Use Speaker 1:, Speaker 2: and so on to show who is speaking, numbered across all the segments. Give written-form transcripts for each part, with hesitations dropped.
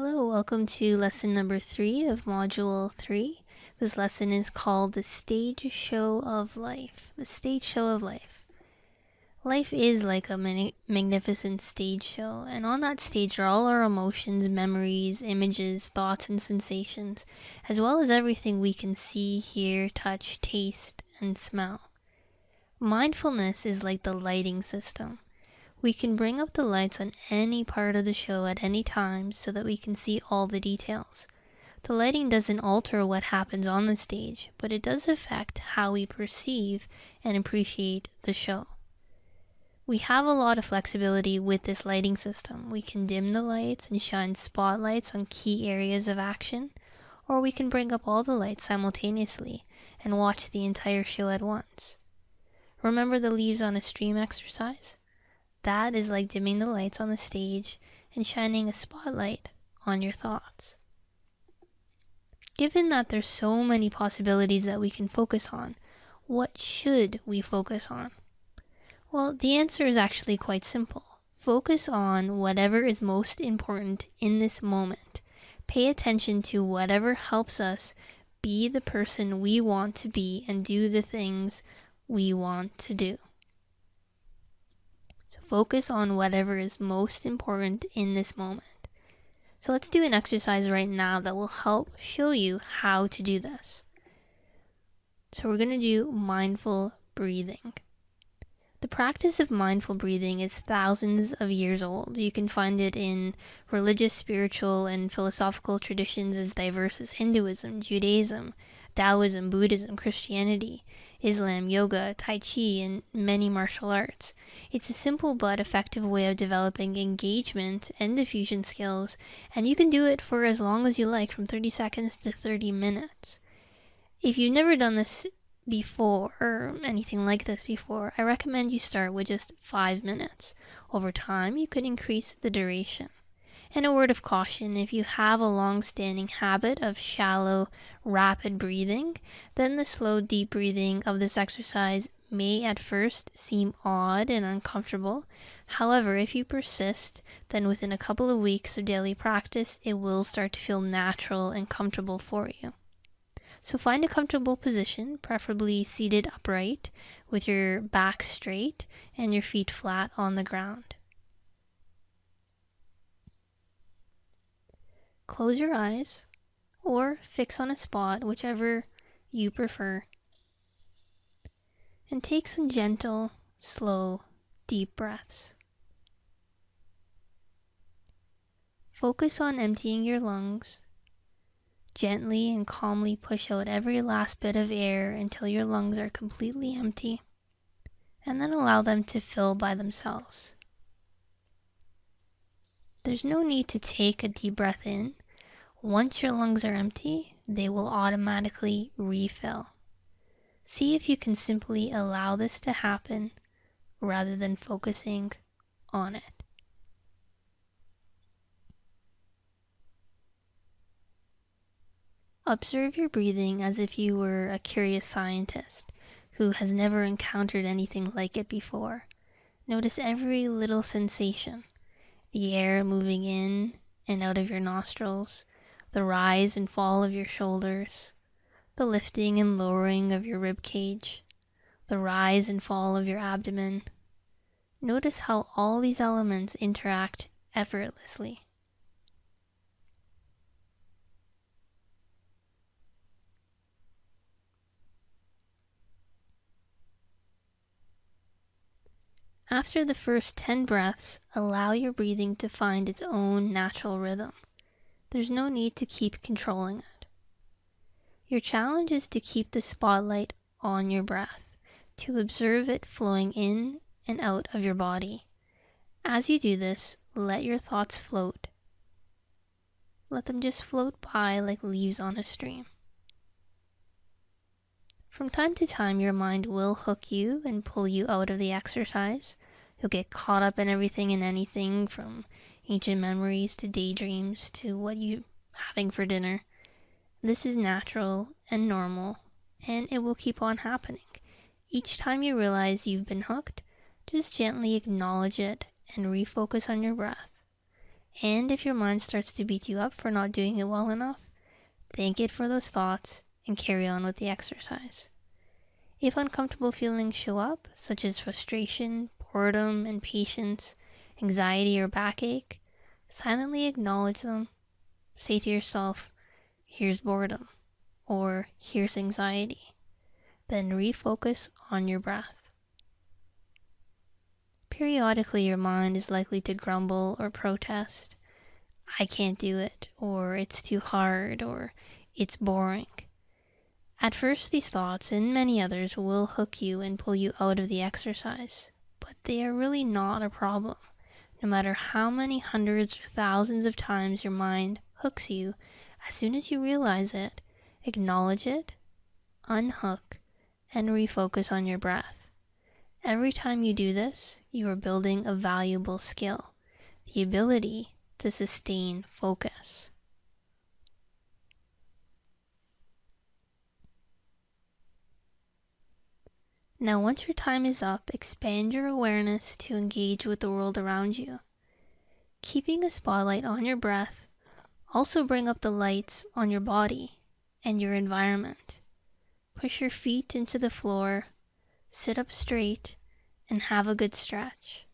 Speaker 1: Hello, welcome to lesson number 3 of module 3. This lesson is called The Stage Show of Life. The Stage Show of Life. Life is like a magnificent stage show, and on that stage are all our emotions, memories, images, thoughts, and sensations, as well as everything we can see, hear, touch, taste, and smell. Mindfulness is like the lighting system. We can bring up the lights on any part of the show at any time so that we can see all the details. The lighting doesn't alter what happens on the stage, but it does affect how we perceive and appreciate the show. We have a lot of flexibility with this lighting system. We can dim the lights and shine spotlights on key areas of action, or we can bring up all the lights simultaneously and watch the entire show at once. Remember the leaves on a stream exercise? That is like dimming the lights on the stage and shining a spotlight on your thoughts. Given that there's so many possibilities that we can focus on, what should we focus on? Well, the answer is actually quite simple. Focus on whatever is most important in this moment. Pay attention to whatever helps us be the person we want to be and do the things we want to do. So focus on whatever is most important in this moment. So let's do an exercise right now that will help show you how to do this. So we're going to do mindful breathing. The practice of mindful breathing is thousands of years old. You can find it in religious, spiritual, and philosophical traditions as diverse as Hinduism, Judaism, Taoism, Buddhism, Christianity, Islam, yoga, Tai Chi, and many martial arts. It's a simple but effective way of developing engagement and diffusion skills, and you can do it for as long as you like, from 30 seconds to 30 minutes. If you've never done this before, or anything like this before, I recommend you start with just 5 minutes. Over time, you could increase the duration. And a word of caution, if you have a long-standing habit of shallow, rapid breathing, then the slow, deep breathing of this exercise may at first seem odd and uncomfortable. However, if you persist, then within a couple of weeks of daily practice, it will start to feel natural and comfortable for you. So find a comfortable position, preferably seated upright, with your back straight and your feet flat on the ground. Close your eyes, or fix on a spot, whichever you prefer, and take some gentle, slow, deep breaths. Focus on emptying your lungs. Gently and calmly push out every last bit of air until your lungs are completely empty, and then allow them to fill by themselves. There's no need to take a deep breath in. Once your lungs are empty, they will automatically refill. See if you can simply allow this to happen rather than focusing on it. Observe your breathing as if you were a curious scientist who has never encountered anything like it before. Notice every little sensation, the air moving in and out of your nostrils, the rise and fall of your shoulders, the lifting and lowering of your rib cage, the rise and fall of your abdomen. Notice how all these elements interact effortlessly. After the first 10 breaths, allow your breathing to find its own natural rhythm. There's no need to keep controlling it. Your challenge is to keep the spotlight on your breath, to observe it flowing in and out of your body. As you do this, let your thoughts float. Let them just float by like leaves on a stream. From time to time, your mind will hook you and pull you out of the exercise. You'll get caught up in everything and anything, from ancient memories to daydreams to what you're having for dinner. This is natural and normal, and it will keep on happening. Each time you realize you've been hooked, just gently acknowledge it and refocus on your breath. And if your mind starts to beat you up for not doing it well enough, thank it for those thoughts and carry on with the exercise. If uncomfortable feelings show up, such as frustration, boredom, impatience, anxiety, or backache, silently acknowledge them. Say to yourself, here's boredom, or here's anxiety. Then refocus on your breath. Periodically, your mind is likely to grumble or protest. I can't do it, or it's too hard, or it's boring. At first, these thoughts and many others will hook you and pull you out of the exercise, but they are really not a problem. No matter how many hundreds or thousands of times your mind hooks you, as soon as you realize it, acknowledge it, unhook, and refocus on your breath. Every time you do this, you are building a valuable skill, the ability to sustain focus. Now, once your time is up, expand your awareness to engage with the world around you. Keeping a spotlight on your breath, also bring up the lights on your body and your environment. Push your feet into the floor, sit up straight, and have a good stretch.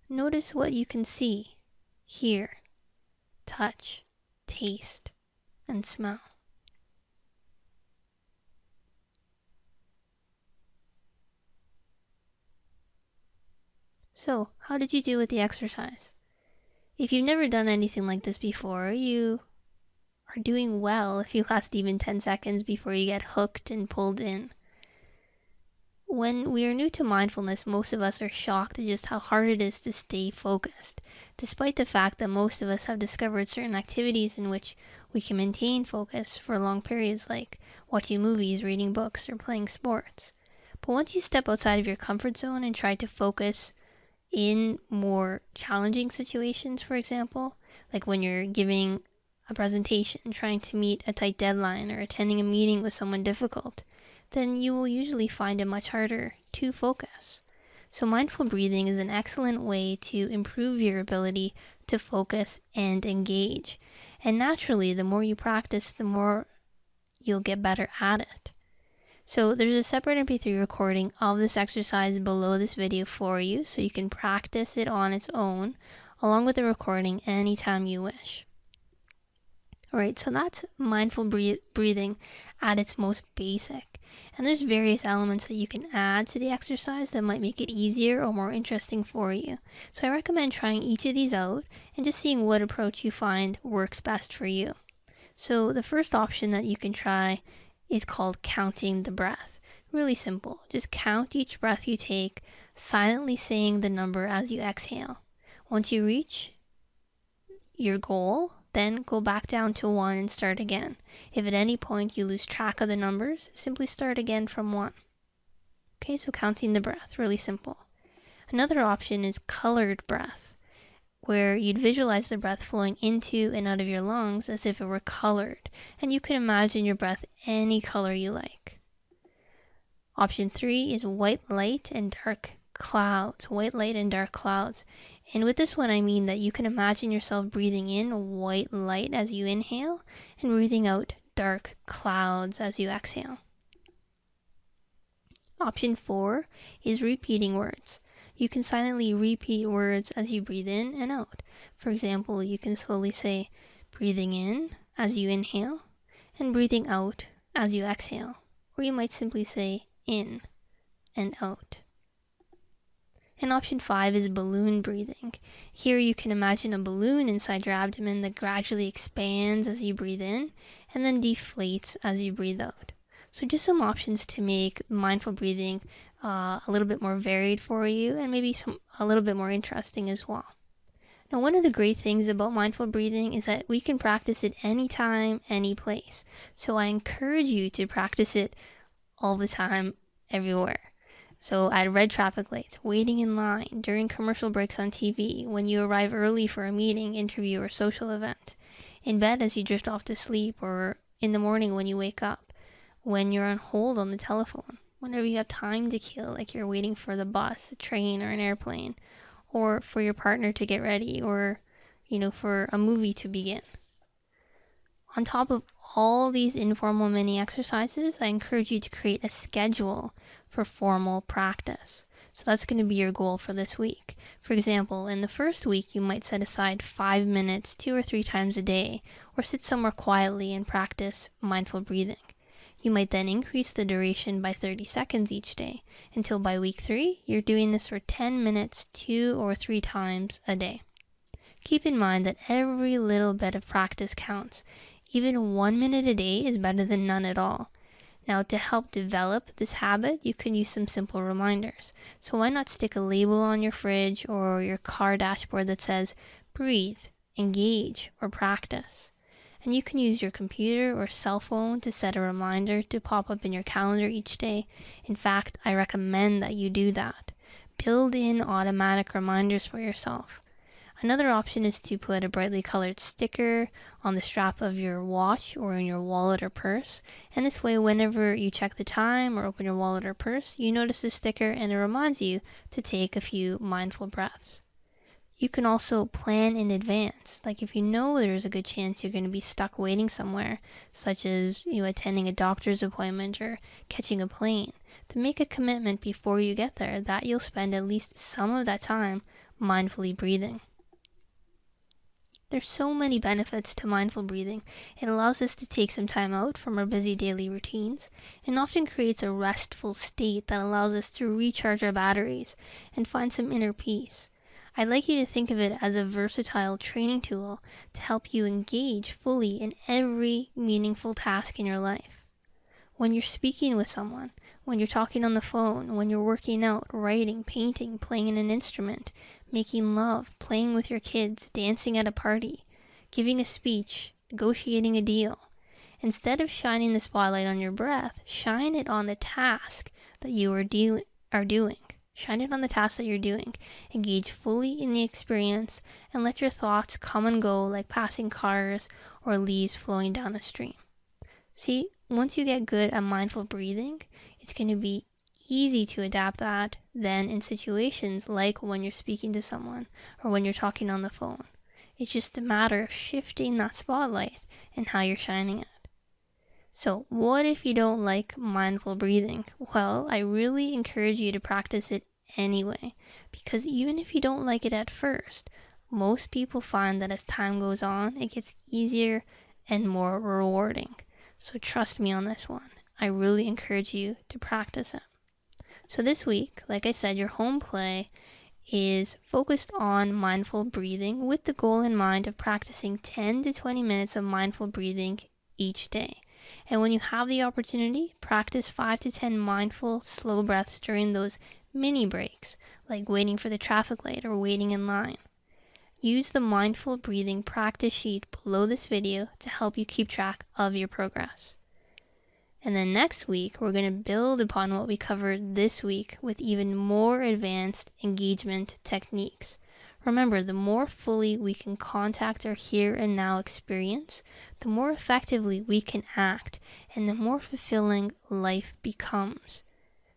Speaker 1: Notice what you can see, hear, touch, taste, and smell. So, how did you do with the exercise? If you've never done anything like this before, you are doing well if you last even 10 seconds before you get hooked and pulled in. When we are new to mindfulness, most of us are shocked at just how hard it is to stay focused, despite the fact that most of us have discovered certain activities in which we can maintain focus for long periods, like watching movies, reading books, or playing sports. But once you step outside of your comfort zone and try to focus in more challenging situations, for example, like when you're giving a presentation, trying to meet a tight deadline, or attending a meeting with someone difficult, then you will usually find it much harder to focus. So mindful breathing is an excellent way to improve your ability to focus and engage. And naturally, the more you practice, the more you'll get better at it. So there's a separate MP3 recording of this exercise below this video for you, so you can practice it on its own, along with the recording anytime you wish. Alright, so that's mindful breathing at its most basic. And there's various elements that you can add to the exercise that might make it easier or more interesting for you. So I recommend trying each of these out and just seeing what approach you find works best for you. So the first option that you can try is called counting the breath. Really simple. Just count each breath you take, silently saying the number as you exhale. Once you reach your goal, then go back down to 1 and start again. If at any point you lose track of the numbers, simply start again from 1. Okay, so counting the breath, really simple. Another option is colored breath, where you'd visualize the breath flowing into and out of your lungs as if it were colored, and you can imagine your breath any color you like. Option 3 is white light and dark clouds, and with this one I mean that you can imagine yourself breathing in white light as you inhale and breathing out dark clouds as you exhale. Option 4 is repeating words. You can silently repeat words as you breathe in and out. For example, you can slowly say breathing in as you inhale and breathing out as you exhale. Or you might simply say in and out. And option 5 is balloon breathing. Here you can imagine a balloon inside your abdomen that gradually expands as you breathe in and then deflates as you breathe out. So just some options to make mindful breathing a little bit more varied for you and maybe a little bit more interesting as well. Now, one of the great things about mindful breathing is that we can practice it anytime, any place. So I encourage you to practice it all the time, everywhere. So at red traffic lights, waiting in line, during commercial breaks on TV, when you arrive early for a meeting, interview, or social event, in bed as you drift off to sleep, or in the morning when you wake up, when you're on hold on the telephone, whenever you have time to kill, like you're waiting for the bus, a train, or an airplane, or for your partner to get ready, or for a movie to begin. On top of all these informal mini exercises, I encourage you to create a schedule for formal practice. So that's going to be your goal for this week. For example, in the first week, you might set aside 5 minutes 2 or 3 times a day, or sit somewhere quietly and practice mindful breathing. You might then increase the duration by 30 seconds each day, until by week 3, you're doing this for 10 minutes 2 or 3 times a day. Keep in mind that every little bit of practice counts. Even 1 minute a day is better than none at all. Now, to help develop this habit, you can use some simple reminders. So why not stick a label on your fridge or your car dashboard that says, breathe, engage, or practice. And you can use your computer or cell phone to set a reminder to pop up in your calendar each day. In fact, I recommend that you do that. Build in automatic reminders for yourself. Another option is to put a brightly colored sticker on the strap of your watch or in your wallet or purse. And this way, whenever you check the time or open your wallet or purse, you notice the sticker and it reminds you to take a few mindful breaths. You can also plan in advance. Like if you know there's a good chance you're going to be stuck waiting somewhere, such as attending a doctor's appointment or catching a plane, to make a commitment before you get there that you'll spend at least some of that time mindfully breathing. There's so many benefits to mindful breathing. It allows us to take some time out from our busy daily routines and often creates a restful state that allows us to recharge our batteries and find some inner peace. I'd like you to think of it as a versatile training tool to help you engage fully in every meaningful task in your life. When you're speaking with someone, when you're talking on the phone, when you're working out, writing, painting, playing an instrument, making love, playing with your kids, dancing at a party, giving a speech, negotiating a deal. Instead of shining the spotlight on your breath, shine it on the task that you are doing. Shine it on the task that you're doing. Engage fully in the experience and let your thoughts come and go like passing cars or leaves flowing down a stream. See, once you get good at mindful breathing, it's going to be easy to adapt that then in situations like when you're speaking to someone or when you're talking on the phone. It's just a matter of shifting that spotlight and how you're shining it. So what if you don't like mindful breathing? Well, I really encourage you to practice it anyway, because even if you don't like it at first, most people find that as time goes on, it gets easier and more rewarding. So trust me on this one. I really encourage you to practice it. So this week, like I said, your home play is focused on mindful breathing with the goal in mind of practicing 10 to 20 minutes of mindful breathing each day. And when you have the opportunity, practice 5 to 10 mindful, slow breaths during those mini breaks, like waiting for the traffic light or waiting in line. Use the mindful breathing practice sheet below this video to help you keep track of your progress. And then next week, we're going to build upon what we covered this week with even more advanced engagement techniques. Remember, the more fully we can contact our here and now experience, the more effectively we can act, and the more fulfilling life becomes.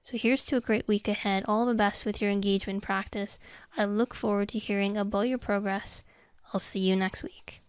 Speaker 1: So here's to a great week ahead. All the best with your engagement practice. I look forward to hearing about your progress. I'll see you next week.